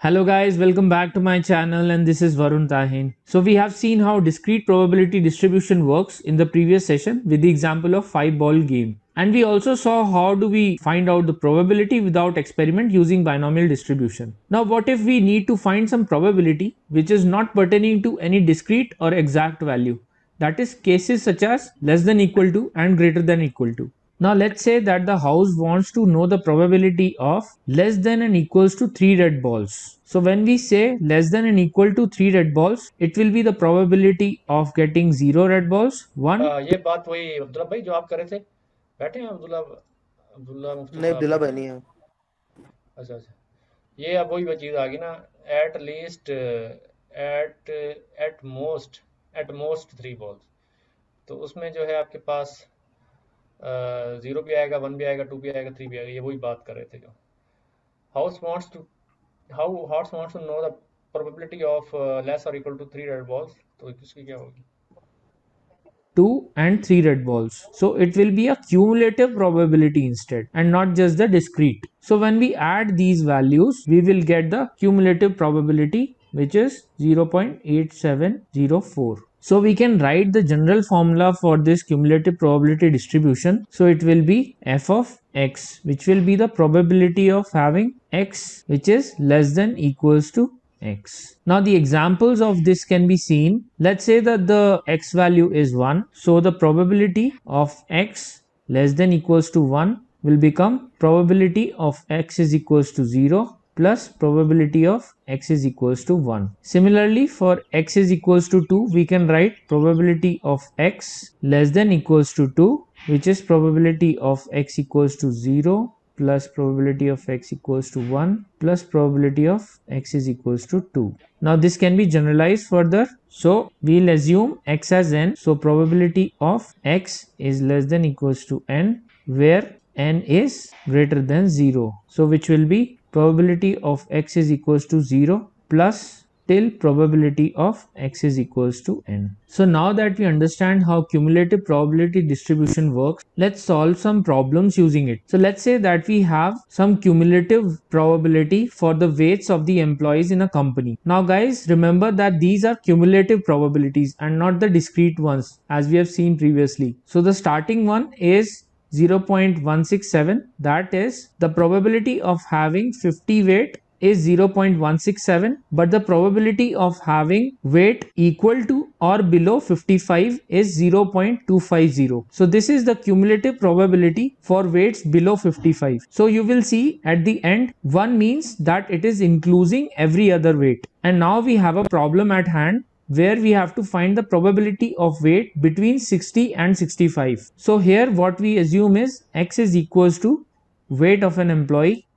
Hello guys, welcome back to my channel and this is Varun Tahin. So we have seen how discrete probability distribution works in the previous session with the example of 5-ball game. And we also saw how do we find out the probability without experiment using binomial distribution. Now what if we need to find some probability which is not pertaining to any discrete or exact value? That is cases such as less than equal to and greater than equal to. Now let's say that the house wants to know the probability of less than and equals to 3 red balls. So when we say less than and equal to 3 red balls, it will be the probability of getting 0 red balls, 1. ये बात वही अब्दुल्ला भाई जो आप कर रहे थे, बैठे हैं अब्दुल्ला अब्दुल्ला मुफ्ती नहीं साहब अब्दुल्ला बैठे भाई नहीं हैं। है। अच्छा, ये अब वही चीज़ आ गई ना, at least at most 3 balls. तो उसमें जो है आपके पास 0 भी आएगा, 1 भी आएगा, 2 भी आएगा, 3 भी आएगा। ये वही बात कर रहे थे जो house wants to know the probability of less और इक्वल टू 3 रेड बॉल्स। तो इसकी क्या होगी? 2 and 3 red balls. So it will be a cumulative probability instead and not just the discrete. So when we add these values, we will get the cumulative probability which is 0.8704. So we can write the general formula for this cumulative probability distribution. So it will be f of x, which will be the probability of having x which is less than equals to x. Now the examples of this can be seen. Let's say that the x value is 1. So the probability of x less than equals to 1 will become probability of x is equals to 0 plus probability of x is equals to 1. Similarly, for x is equals to 2, we can write probability of x less than equals to 2, which is probability of x equals to 0 plus probability of x equals to 1 plus probability of x is equals to 2. Now this can be generalized further. So we'll assume x as n. So probability of x is less than equals to n, where n is greater than 0. So which will be probability of x is equals to 0 plus till probability of x is equals to n. So now that we understand how cumulative probability distribution works, let's solve some problems using it. So let's say that we have some cumulative probability for the weights of the employees in a company. Now guys, remember that these are cumulative probabilities and not the discrete ones as we have seen previously. So the starting one is 0.167, that is the probability of having 50 weight is 0.167, but the probability of having weight equal to or below 55 is 0.250. So this is the cumulative probability for weights below 55. So you will see at the end 1 means that it is including every other weight. And now we have a problem at hand where we have to find the probability of weight between 60 and 65. So here what we assume is x is equals to weight of an employee,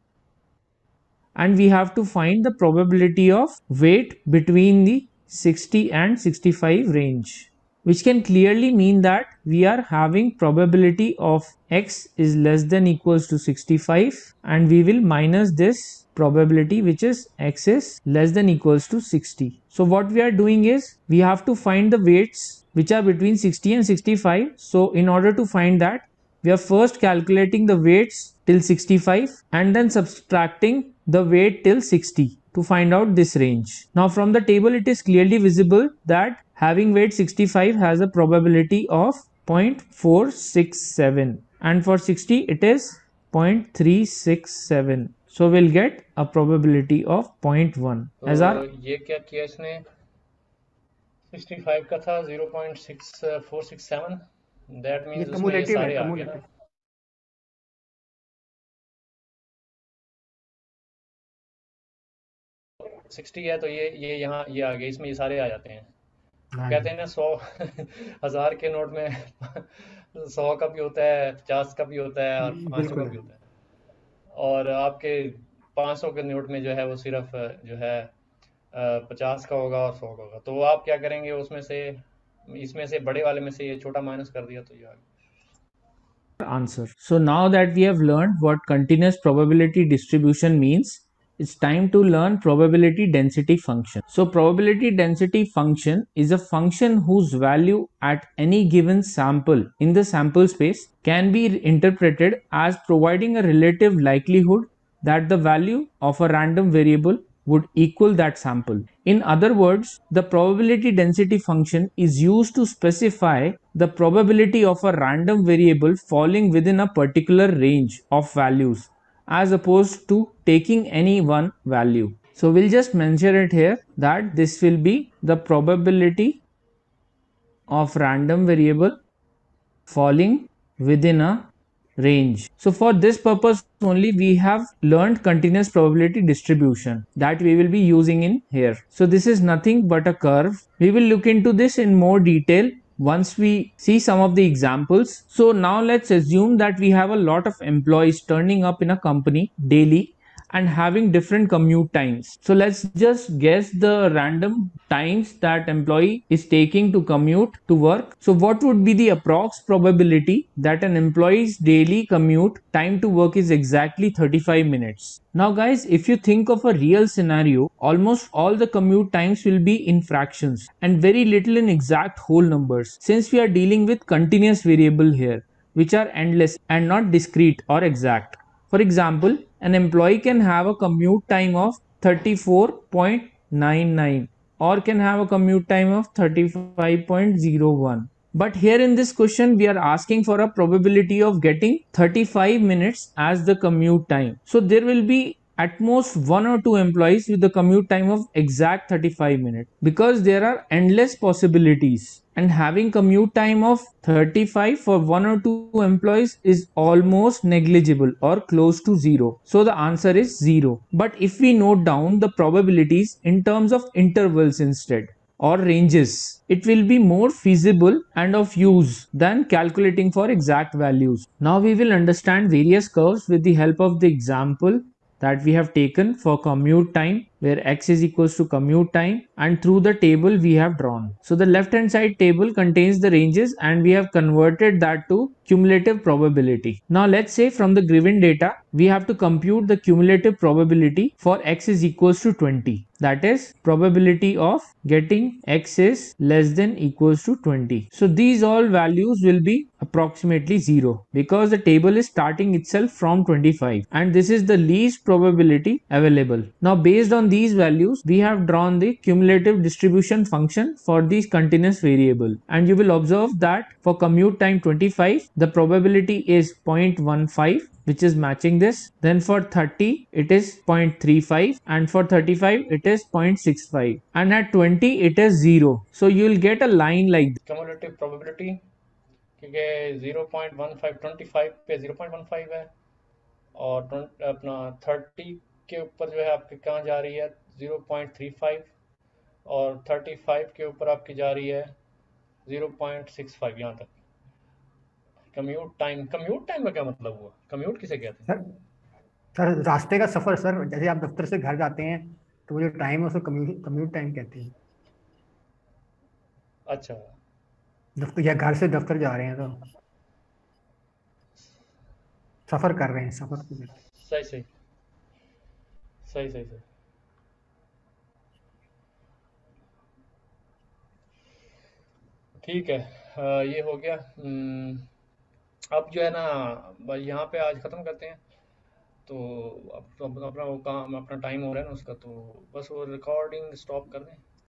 and we have to find the probability of weight between the 60 and 65 range, which can clearly mean that we are having probability of x is less than equals to 65, and we will minus this probability which is x is less than equals to 60. So what we are doing is we have to find the weights which are between 60 and 65. So in order to find that, we are first calculating the weights till 65 and then subtracting the weight till 60 to find out this range. Now from the table it is clearly visible that having weight 65 has a probability of 0.467 and for 60 it is 0.367. So we'll get a probability of 0.1 as our ये क्या किया इसने? 65 का था 0.6467, that ये means उसमें ये cumulative है, सारे आ गए ना। कम्युलेटिव। 60 है तो ये यहाँ ये आ गए, इसमें ये सारे आ जाते हैं। कहते हैं ना 100 1000 के नोट में 100 का भी होता है, 50 का भी होता है और 500 का बिल्कुल भी होता है। और आपके 500 के नोट में जो है वो सिर्फ जो है 50 का होगा और 100 का होगा। तो आप क्या करेंगे, उसमें से इसमें से बड़े वाले में से ये छोटा माइनस कर दिया तो ये आ गया answer. So now that we have learned what continuous probability distribution means, it's time to learn probability density function. So probability density function is a function whose value at any given sample in the sample space can be interpreted as providing a relative likelihood that the value of a random variable would equal that sample. In other words, the probability density function is used to specify the probability of a random variable falling within a particular range of values, as opposed to taking any one value. So we'll just mention it here that this will be the probability of random variable falling within a range. So for this purpose only we have learned continuous probability distribution that we will be using in here. So this is nothing but a curve. We will look into this in more detail once we see some of the examples. So now let's assume that we have a lot of employees turning up in a company daily and having different commute times. So let's just guess the random times that employee is taking to commute to work. So what would be the approx probability that an employee's daily commute time to work is exactly 35 minutes? Now guys, if you think of a real scenario, almost all the commute times will be in fractions and very little in exact whole numbers, since we are dealing with continuous variable here, which are endless and not discrete or exact. For example, an employee can have a commute time of 34.99 or can have a commute time of 35.01. But here in this question, we are asking for a probability of getting 35 minutes as the commute time. So there will be at most 1 or 2 employees with the commute time of exact 35 minutes, because there are endless possibilities, and having commute time of 35 for 1 or 2 employees is almost negligible or close to 0. So the answer is 0. But if we note down the probabilities in terms of intervals instead, or ranges, it will be more feasible and of use than calculating for exact values. Now we will understand various curves with the help of the example that we have taken for commute time, where x is equals to commute time, and through the table we have drawn. So the left hand side table contains the ranges and we have converted that to cumulative probability. Now let's say from the given data we have to compute the cumulative probability for x is equals to 20. That is probability of getting x is less than equals to 20. So these all values will be approximately 0 because the table is starting itself from 25 and this is the least probability available. Now based on these values we have drawn the cumulative distribution function for these continuous variable, and you will observe that for commute time 25 the probability is 0.15, which is matching this. Then for 30 it is 0.35 and for 35 it is 0.65 and at 20 it is 0. So you will get a line like this. Cumulative probability क्योंकि 0.15 25 पे 0.15 है और अपना 30 के ऊपर जो है आपकी कहाँ जा रही है 0.35 और 35 के ऊपर आपकी जा रही है 0.65 यहाँ तक। कम्यूट टाइम का क्या मतलब हुआ? कम्यूट किसे कहते हैं? सर रास्ते का सफर सर, जैसे आप दफ्तर से घर जाते हैं तो वो जो टाइम है उसको कम्यूट टाइम कहते हैं। अच्छा, दफ्तर या घर से दफ्तर जा रहे हैं तो सफर कर रहे हैं, सफर को कहते हैं। सही सही सही सही सही ठीक है। ये हो गया। अब जो है ना यहाँ पे आज ख़त्म करते हैं। तो अब अपना वो काम, अपना टाइम हो रहा है ना उसका, तो बस वो रिकॉर्डिंग स्टॉप कर दें।